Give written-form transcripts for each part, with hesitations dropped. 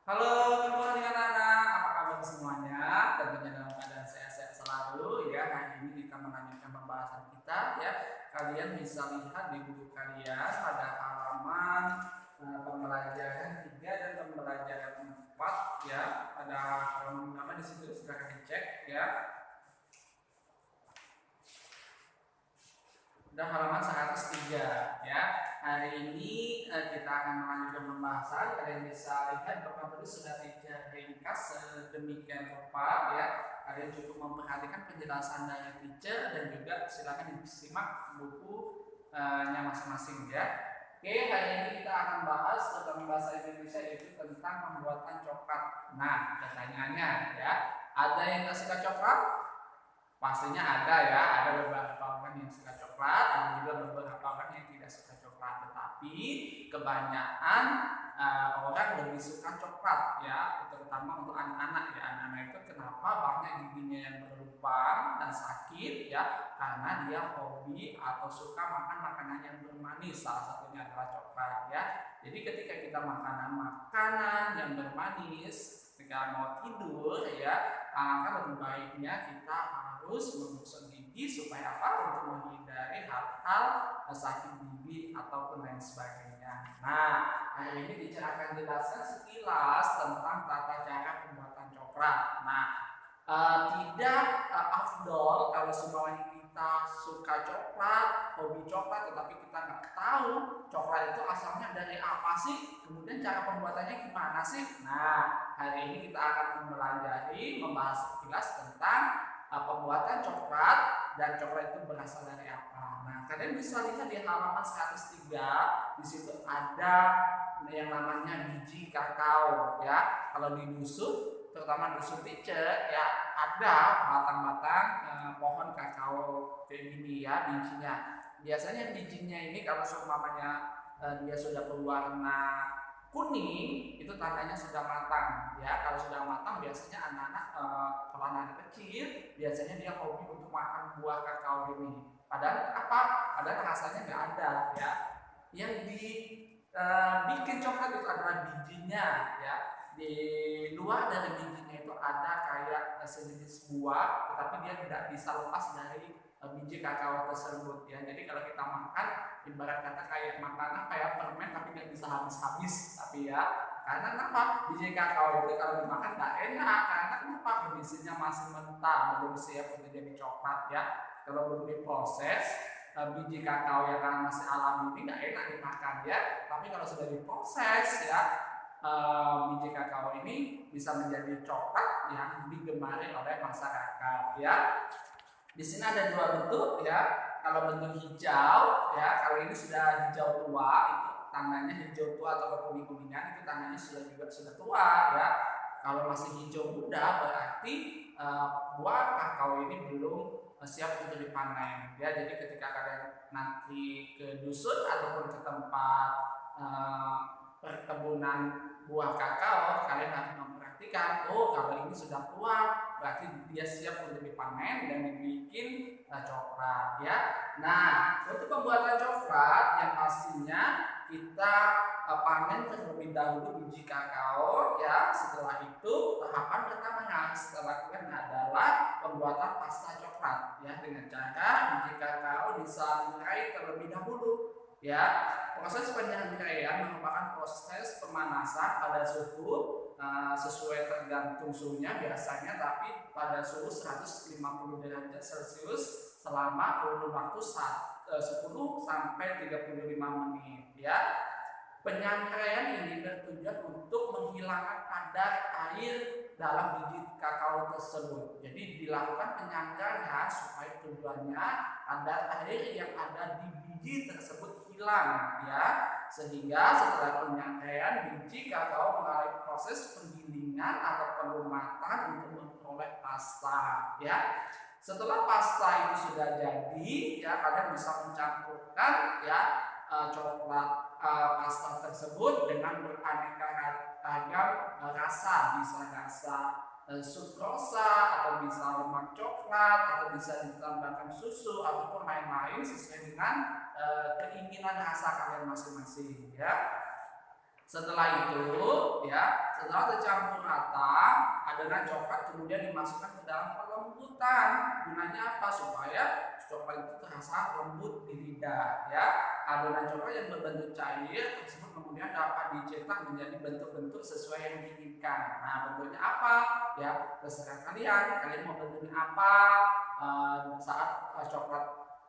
Halo, kembali anak-anak. Apa kabar semuanya? Tentunya dalam keadaan sehat-sehat selalu ya. Hari ini kita melanjutkan pembahasan kita ya. Kalian bisa lihat di buku kalian pada halaman pembelajaran 3 dan pembelajaran 4 ya. Ada halaman nama di situ, silahkan dicek ya. Udah halaman 103 ya. Hari ini kita akan melanjutkan pembahasan. Kalian bisa lihat Bapak Guru sudah teacher ringkas sedemikian rupa ya. Kalian cukup memperhatikan penjelasan dari teacher dan juga silakan disimak bukunya masing-masing ya. Oke, hari ini kita akan bahas tentang bahasa Indonesia, yaitu tentang pembuatan coklat. Nah, pertanyaannya ya, ada yang tak suka coklat? Pastinya ada ya, ada beberapa orang yang suka coklat, ada juga beberapa orang yang tidak suka coklat. Tetapi kebanyakan orang lebih suka coklat ya, terutama untuk anak-anak ya. Anak-anak itu kenapa banyak giginya yang berlubang dan sakit ya? Karena dia hobi atau suka makan makanan yang bermanis, salah satunya adalah coklat ya. Jadi ketika kita makanan yang bermanis, ketika mau tidur ya, alangkah lebih baiknya kita harus menggosok gigi supaya apa? Untuk menghindari hal-hal sakit gigi ataupun lain sebagainya. Nah, hari ini teacher akan jelaskan sekilas tentang tata cara pembuatan coklat. Nah, tidak afdol kalau semuanya kita suka coklat, hobi coklat, tetapi kita nggak tahu coklat itu asalnya dari apa sih, kemudian cara pembuatannya gimana sih. Nah, hari ini kita akan membahas sekilas tentang pembuatan coklat dan coklat itu berasal dari apa. Nah, kalian bisa lihat di halaman 103, di situ ada yang namanya biji kakao ya. Kalau di dusun, terutama dusun teacher ya, ada batang-batang pohon kakao kayak gini ya bijinya. Biasanya bijinya ini kalau seumpamanya dia sudah berwarna kuning, itu tandanya sudah matang ya. Kalau sudah matang biasanya anak-anak kalau anak kecil biasanya dia hobi untuk makan buah kakao ini. Padahal apa? Padahal rasanya nggak ada ya. Yang bikin coklat itu adalah bijinya ya. Di luar dari bijinya itu ada kayak sejenis buah, tetapi dia tidak bisa lepas dari biji kakao tersebut ya. Jadi kalau kita makan, ibarat kata kayak makanan kayak permen tapi nggak bisa habis-habis. Tapi ya, karena kenapa? Biji kakao itu kalau dimakan nggak enak, karena kenapa? Kondisinya masih mentah, belum siap untuk jadi coklat ya. Kalau belum diproses, biji kakao yang masih alami ini nggak enak dimakan ya. Tapi kalau sudah diproses ya, biji kakao ini bisa menjadi coklat yang digemari oleh masyarakat ya. Di sini ada dua bentuk ya. Kalau bentuk hijau ya, kalau ini sudah hijau tua, itu tandanya hijau tua atau kuning-kuningan, itu tandanya sudah tua ya. Kalau masih hijau muda berarti buah kakao ini belum siap untuk dipanen ya. Jadi ketika kalian nanti ke dusun ataupun ke tempat perkebunan buah kakao, kalian harus memperhatikan, oh kalau ini sudah tua, berarti dia siap untuk dipanen dan dibikin coklat ya. Nah, untuk pembuatan coklat yang pastinya kita panen terlebih dahulu biji kakao ya. Setelah itu tahapan pertama yang harus kita lakukan adalah pembuatan pasta coklat ya, dengan cara biji kakao disangrai terlebih dahulu ya. Proses penyangkaian merupakan proses pemanasan pada suhu sesuai tergantung suhunya biasanya, tapi pada suhu 150 derajat Celcius selama kurun waktu 10 sampai 35 menit ya. Penyangkaian ini bertujuan untuk menghilangkan kadar air dalam biji kakao tersebut. Jadi dilakukan penyangkaian supaya tujuannya kadar air yang ada di biji tersebut hilang ya, sehingga setelah penyangkaian biji kakao mengalami proses penggilingan atau pelumatan untuk memperoleh pasta ya. Setelah pasta itu sudah jadi ya, kalian bisa mencampurkan ya coklat pasta tersebut dengan beraneka ragam rasa, bisa rasa sukrosa atau bisa lemak coklat atau bisa ditambahkan susu ataupun lain-lain sesuai dengan keinginan rasa kalian masing-masing ya. Setelah itu, ya, setelah tercampur rata, adonan coklat kemudian dimasukkan ke dalam pelembutan. Gunanya apa? Supaya coklat itu terasa lembut di lidah, ya. Adonan coklat yang berbentuk cair tersebut kemudian dapat dicetak menjadi bentuk-bentuk sesuai yang diinginkan. Nah, bentuknya apa? Ya, terserah kalian. Kalian mau bentuknya apa? Saat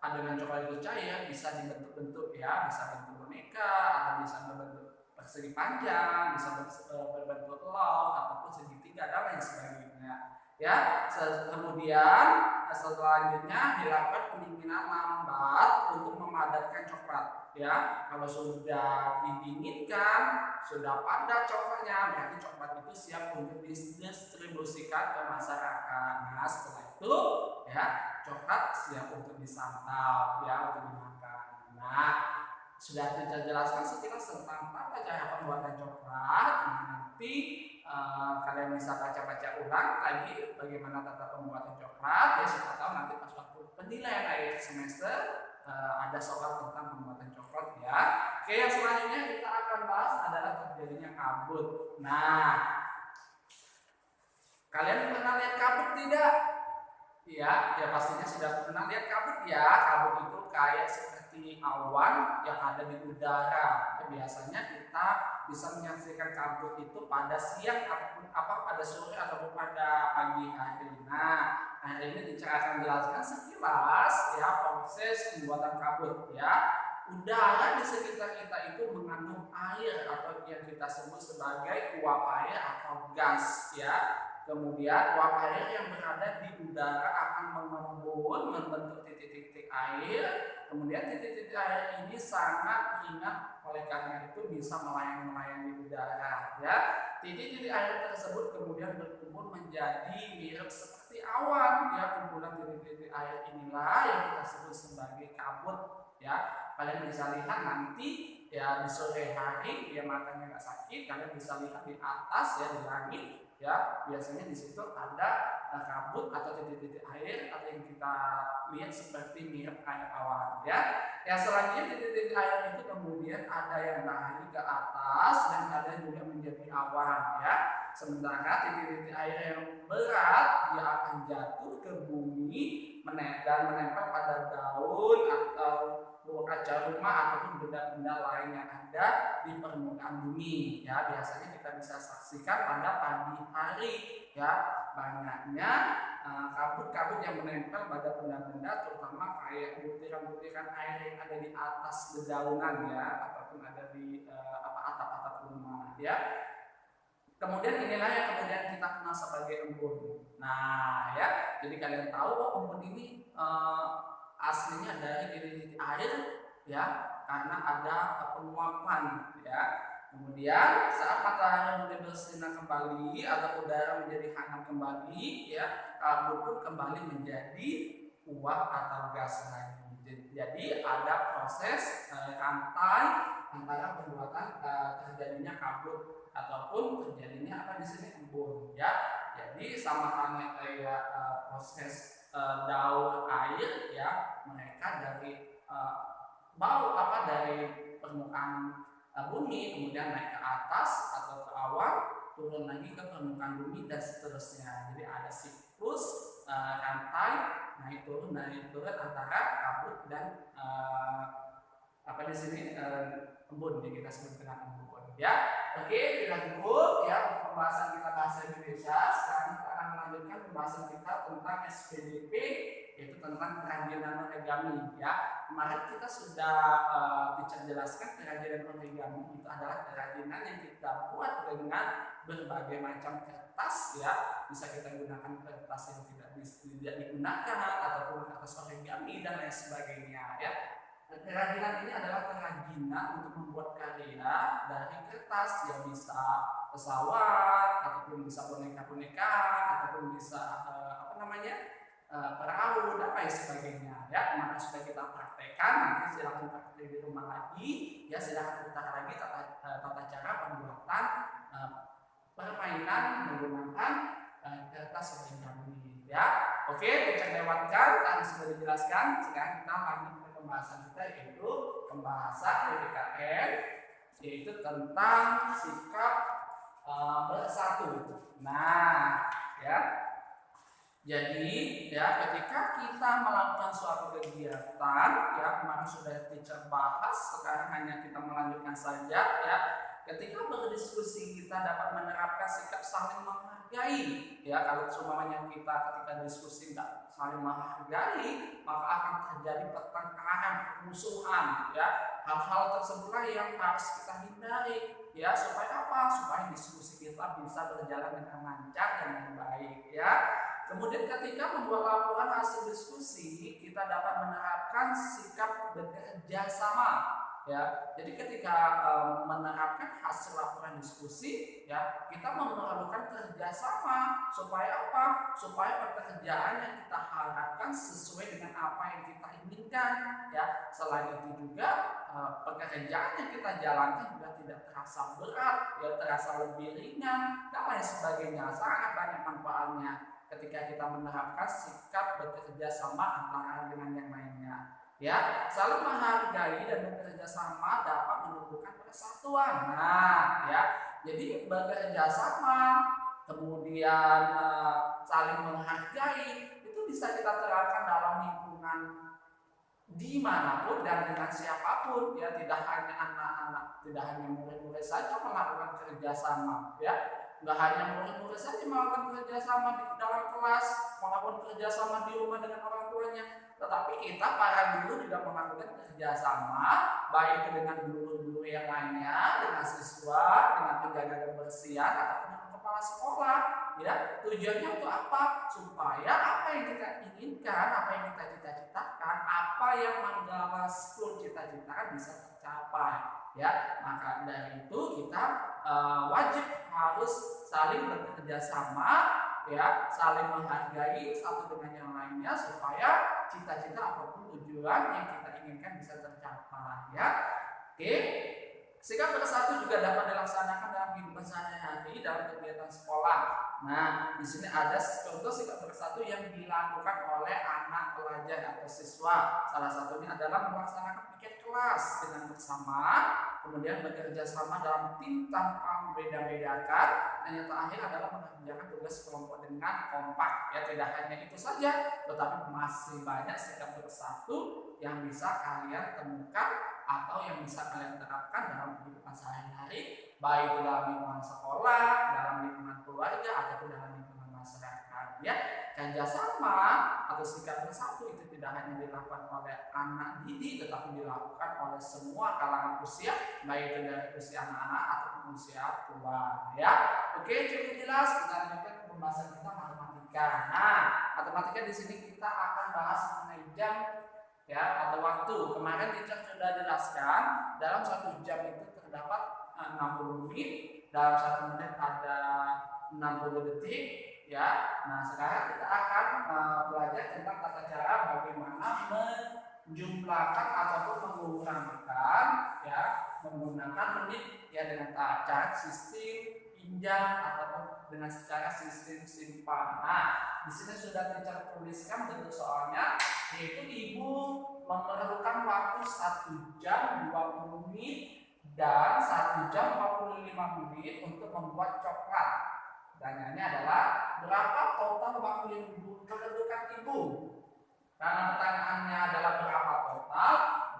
adonan coklat itu cair bisa dibentuk-bentuk, ya, bisa bentuk boneka atau bisa berbentuk persegi panjang, bisa berbentuk love ataupun segitiga dan lain sebagainya. Ya, kemudian selanjutnya dilakukan pendinginan lambat untuk memadatkan coklat. Ya, kalau sudah didinginkan, sudah padat coklatnya, berarti coklat itu siap untuk didistribusikan ke masyarakat. Nah, setelah itu, ya, coklat siap untuk disantap, ya, untuk dimakan. Nah, sudah kita jelaskan sekilas tentang tata cara pembuatan coklat. Nah, nanti kalian bisa baca-baca ulang lagi bagaimana tata pembuatan coklat. Ya, siapa tahu nanti pas waktu penilaian akhir semester ada soal tentang pembuatan coklat, ya. Oke, yang selanjutnya kita akan bahas adalah terjadinya kabut. Nah, kalian pernah lihat kabut tidak? Ya pastinya sudah pernah lihat kabut, ya. Kabut itu kayak seperti awan yang ada di udara. Biasanya kita bisa menyaksikan kabut itu pada siang ataupun pada sore ataupun pada pagi hari. Nah, hari ini akan jelaskan sekilas, ya, proses pembuatan kabut, ya. Udara di sekitar kita itu mengandung air atau yang kita sebut sebagai uap air atau gas, ya. Kemudian uap air yang berada di udara akan mengembun membentuk titik-titik air. Kemudian titik-titik air ini sangat ringan, oleh karena itu bisa melayang-layang di udara, ya. Titik-titik air tersebut kemudian berkumpul menjadi mirip seperti awan, ya. Kumpulan titik-titik air inilah yang kita sebut sebagai kabut, ya. Kalian bisa lihat nanti, ya, di sore hari, ya, matanya nggak sakit, kalian bisa lihat di atas, ya, di langit. Ya, biasanya di situ ada kabut atau titik-titik air atau yang kita lihat seperti mirip air awan, ya. Yang selanjutnya titik-titik air itu kemudian ada yang naik ke atas dan ada juga menjadi awan, ya. Sementara titik-titik air yang berat dia akan jatuh ke bumi dan menempel pada daun atau kaca rumah ataupun benda-benda lain yang ada di permukaan bumi, ya. Biasanya kita bisa saksikan pada pagi hari, ya, banyaknya kabut-kabut yang menempel pada benda-benda, terutama kayak butiran-butiran air yang ada di atas dedaunan, ya, ataupun ada di atap-atap rumah, ya. Kemudian inilah yang kemudian kita kenal sebagai embun. Nah, ya, jadi kalian tahu bahwa embun ini aslinya dari titik-titik air, ya, karena ada penguapan, ya. Kemudian saat matahari mulai bersinar kembali atau udara menjadi hangat kembali, ya, kabut pun kembali menjadi uap atau gas lagi. Jadi ada proses rantai antara pembuatan terjadinya kabut ataupun terjadinya apa di sini embun, ya. Jadi sama halnya kayak proses daur air, ya, mereka dari dari permukaan bumi kemudian naik ke atas atau ke awan, turun lagi ke permukaan bumi dan seterusnya. Jadi ada siklus rantai naik turun antara kabut dan di sini embun, yang kita sebut dengan embun, ya. Oke, kita cukup, ya, untuk pembahasan kita bahasa Indonesia. Sekarang kita akan melanjutkan pembahasan kita tentang SPDP, yaitu tentang kerajinan origami, ya. Kemarin kita sudah jelaskan kerajinan origami itu adalah kerajinan yang kita buat dengan berbagai macam kertas, ya. Bisa kita gunakan kertas yang tidak digunakan ataupun kertas origami dan lain sebagainya, ya. Kerajinan ini adalah kerajinan untuk membuat karya dari kertas, yang bisa pesawat ataupun bisa boneka-boneka ataupun bisa perahu dan lain sebagainya, ya. Kemarin sudah kita praktekkan, nanti silakan praktek di rumah lagi, ya. Silakan putar lagi tata cara pembuatan permainan menggunakan kertas origami, ya. Oke, kita lewatkan, tadi sudah dijelaskan. Sekarang kita lanjut ke pembahasan kita, yaitu pembahasan PPKN yaitu tentang sikap bersatu. Nah, ya. Jadi ya ketika kita melakukan suatu kegiatan, ya kemarin sudah teacher bahas, sekarang hanya kita melanjutkan saja ya. Ketika berdiskusi kita dapat menerapkan sikap saling menghargai. Ya kalau semuanya kita ketika diskusi nggak saling menghargai, maka akan terjadi pertengkaran, permusuhan. Ya hal-hal tersebutlah yang harus kita hindari. Ya supaya apa? Supaya diskusi kita bisa berjalan dengan lancar dan dengan baik. Ya. Kemudian ketika membuat laporan hasil diskusi, kita dapat menerapkan sikap bekerja sama. Ya, jadi ketika menerapkan hasil laporan diskusi, ya kita memerlukan kerjasama supaya apa? Supaya pekerjaan yang kita harapkan sesuai dengan apa yang kita inginkan. Ya, selain itu juga pekerjaan yang kita jalankan juga tidak terasa berat, ya terasa lebih ringan, dan lain sebagainya. Sangat banyak manfaatnya ketika kita menerapkan sikap bekerja sama antara dengan yang lainnya. Ya, saling menghargai dan bekerja sama dapat menumbuhkan persatuan. Nah, ya, jadi bekerja sama, kemudian saling menghargai itu bisa kita terapkan dalam lingkungan dimanapun dan dengan siapapun. Ya, tidak hanya anak-anak, tidak hanya murid-murid saja melakukan kerjasama. Ya, nggak hanya murid-murid saja melakukan kerjasama di dalam kelas, melakukan kerjasama di rumah dengan orang tuanya, tetapi kita para guru juga melakukan kerjasama baik dengan guru-guru yang lainnya, dengan siswa, dengan penjaga kebersihan ataupun dengan kepala sekolah. Ya, tujuannya untuk apa? Supaya apa yang kita inginkan, apa yang kita cita-citakan, apa yang Manggala School cita-citakan bisa tercapai. Ya, maka dari itu kita wajib harus saling bekerja sama, ya, saling menghargai satu dengan yang lainnya supaya cita-cita apapun tujuan yang kita inginkan bisa tercapai. Ya, oke. Sikap bersatu juga dapat dilaksanakan dalam kehidupan sehari-hari dalam kegiatan sekolah. Nah, di sini ada contoh sikap bersatu yang dilakukan oleh anak pelajar atau siswa. Salah satunya adalah melaksanakan piket kelas dengan bersama, kemudian bekerja sama dalam tim tanpa membeda-bedakan, dan yang terakhir adalah mengerjakan tugas kelompok dengan kompak. Ya, tidak hanya itu saja, tetapi masih banyak sikap bersatu yang bisa kalian temukan atau yang bisa kalian terapkan dalam kehidupan sehari-hari, baik dalam lingkungan sekolah, dalam lingkungan keluarga, ataupun dalam lingkungan masyarakat. Ya, kerjasama atau sikap bersatu itu tidak hanya dilakukan oleh anak didik, tetapi dilakukan oleh semua kalangan usia, baik itu dari usia anak-anak ataupun usia tua. Ya, oke, cukup jelas. Kita lanjutkan ke pembahasan kita matematika. Nah, matematika di sini kita akan bahas mengenai jam, ya, atau waktu. Kemarin teacher sudah jelaskan dalam 1 jam itu terdapat 60 menit, dalam 1 menit ada 60 detik. Ya, nah sekarang kita akan belajar tentang tata cara bagaimana menjumlahkan ataupun mengurangkan, ya, menggunakan menit, ya, dengan cara sistem pinjam ataupun dengan secara sistem simpan. Nah, di sini sudah teacher tuliskan bentuk soalnya, yaitu ibu memerlukan waktu 1 jam 20 menit dan 1 jam 45 menit untuk membuat coklat. Pertanyaannya adalah berapa total waktu yang diperlukan ibu? Karena pertanyaannya adalah berapa total,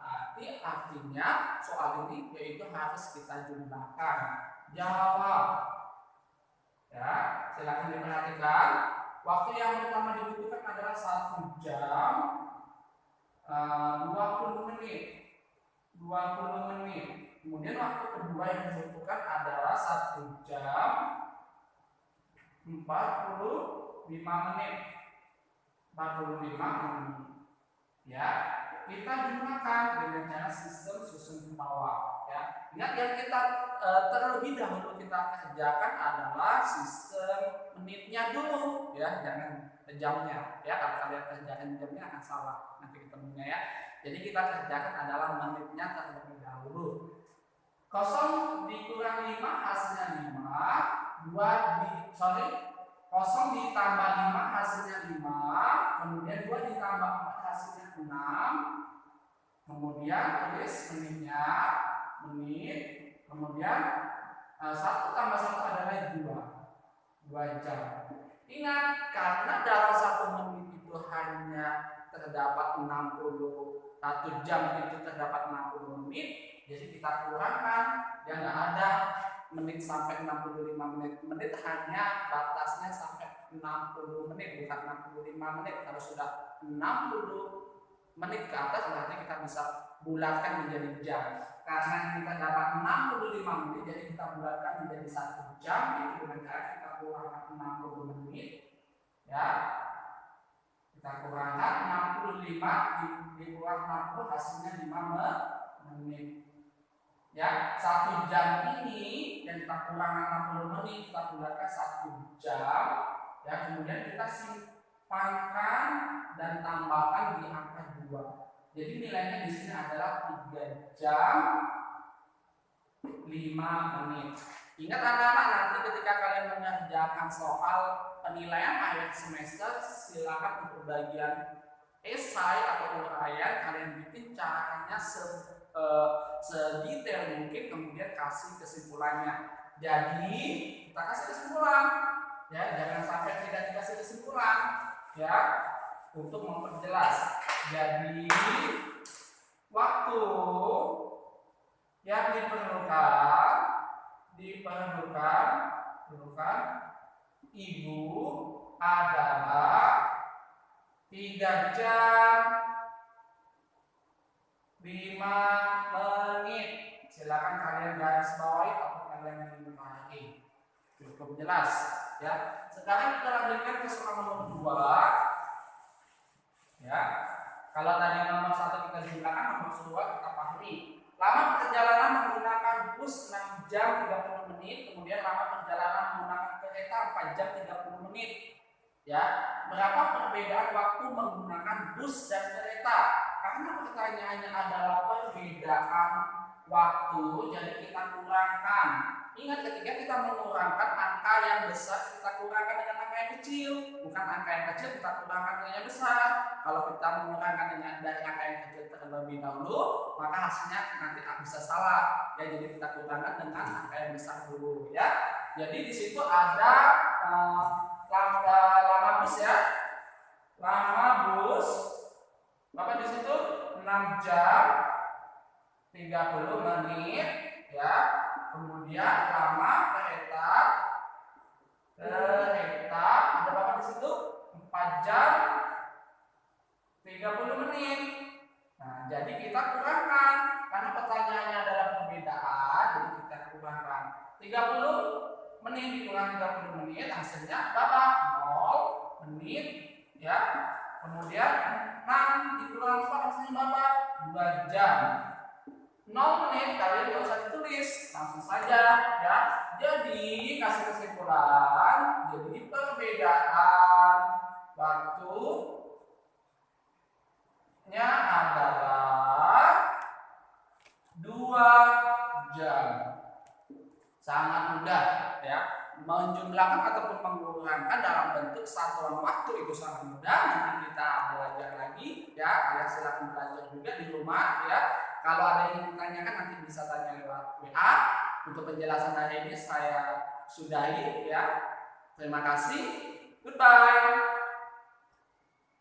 berarti artinya soal ini yaitu harus kita jumlahkan. Jawab. Ya, silakan diperhatikan. Waktu yang pertama dibutuhkan adalah 1 jam 20 menit. 20 menit. Kemudian waktu kedua yang dibutuhkan adalah 1 jam 45 menit. 45 menit. Ya, kita jumlahkan dengan cara sistem susun ke bawah. Ya, ingat yang kita terlebih dahulu kita kerjakan adalah sistem menitnya dulu, ya, jangan jamnya. Ya, kalau kalian kerjakan jamnya akan salah nanti ketemunya, ya. Jadi kita kerjakan adalah menitnya terlebih dahulu. 0 dikurang 5 hasilnya 5. 0 ditambah 5 hasilnya 5, kemudian 2 ditambah 4 hasilnya 6, kemudian tulis menitnya, menit, Kemudian 1 tambah 1 adalah 2 jam. Ingat, karena dalam 1 menit itu hanya terdapat 61 jam, itu terdapat 60 menit, jadi kita kurangkan, ya nggak ada menit sampai 65 menit. Menit hanya batasnya sampai 60 menit, bukan 65 menit. Kalau sudah 60 menit ke atas berarti kita bisa bulatkan menjadi jam. Karena kita dapat 65 menit, jadi kita bulatkan menjadi 1 jam. Itu dengan cara kita kurangkan 60 menit, ya. Kita kurangkan 65 dikurang 60 hasilnya 5 menit. Ya, 1 jam ini yang kita kurangkan 60 menit kita bulatkan 1 jam. Ya, kemudian kita simpankan dan tambahkan di angka 2. Jadi nilainya di sini adalah 3 jam 5 menit. Ingat anak-anak, nanti ketika kalian mengerjakan soal penilaian akhir semester, silakan untuk bagian esai atau uraian kalian bikin caranya sedetail mungkin, kemudian kasih kesimpulannya. Jadi kita kasih kesimpulan, ya, jangan sampai tidak dikasih kesimpulan, ya, untuk memperjelas. Jadi waktu yang diperlukan Ibu adalah 3 jam 5 menit. Silakan kalian garis bawahi atau kalian menggunakan. Cukup jelas, ya. Sekarang kita lanjutkan ke soal nomor 2. Ya. Kalau tadi nomor 1 kita jumlahkan, nomor 2 kita pahami. Lama perjalanan menggunakan bus 6 jam 30 menit, kemudian lama perjalanan menggunakan kereta 4 jam 30 menit. Ya, berapa perbedaan waktu menggunakan bus dan kereta? Karena pertanyaannya adalah perbedaan waktu, jadi kita kurangkan. Ingat, ketika kita mengurangkan angka yang besar, kita kurangkan dengan angka yang kecil. Bukan angka yang kecil kita kurangkan dengan yang besar. Kalau kita mengurangkan dari angka yang kecil terlebih dahulu, maka hasilnya nanti bisa salah. Ya, jadi kita kurangkan dengan angka yang besar dulu, ya. Jadi di situ ada lama bus, ya. Lama bus. Bapak di situ 6 jam 30 menit, ya. Kemudian lama kereta ada Bapak di situ 4 jam 30 menit. Nah, jadi kita kurangkan karena pertanyaannya adalah perbedaan, jadi kita kurangkan 30 menit dikurang 30 menit, hasilnya berapa? 0 menit, ya. Kemudian 6 dikurang 4 hasilnya berapa? 2 jam. 0 menit kalian tidak usah ditulis, langsung saja, ya. Jadi kasih kesimpulan, jadi perbedaan waktunya adalah 2 jam. Sangat mudah, ya. Menjumlahkan ataupun mengurangkan dalam bentuk satuan waktu itu sangat mudah. Nanti kita belajar lagi, ya. Kalian silakan belajar juga di rumah, ya. Kalau ada yang ditanyakan nanti bisa tanya lewat WA. Untuk penjelasan hari ini saya sudahi, ya. Terima kasih. Goodbye.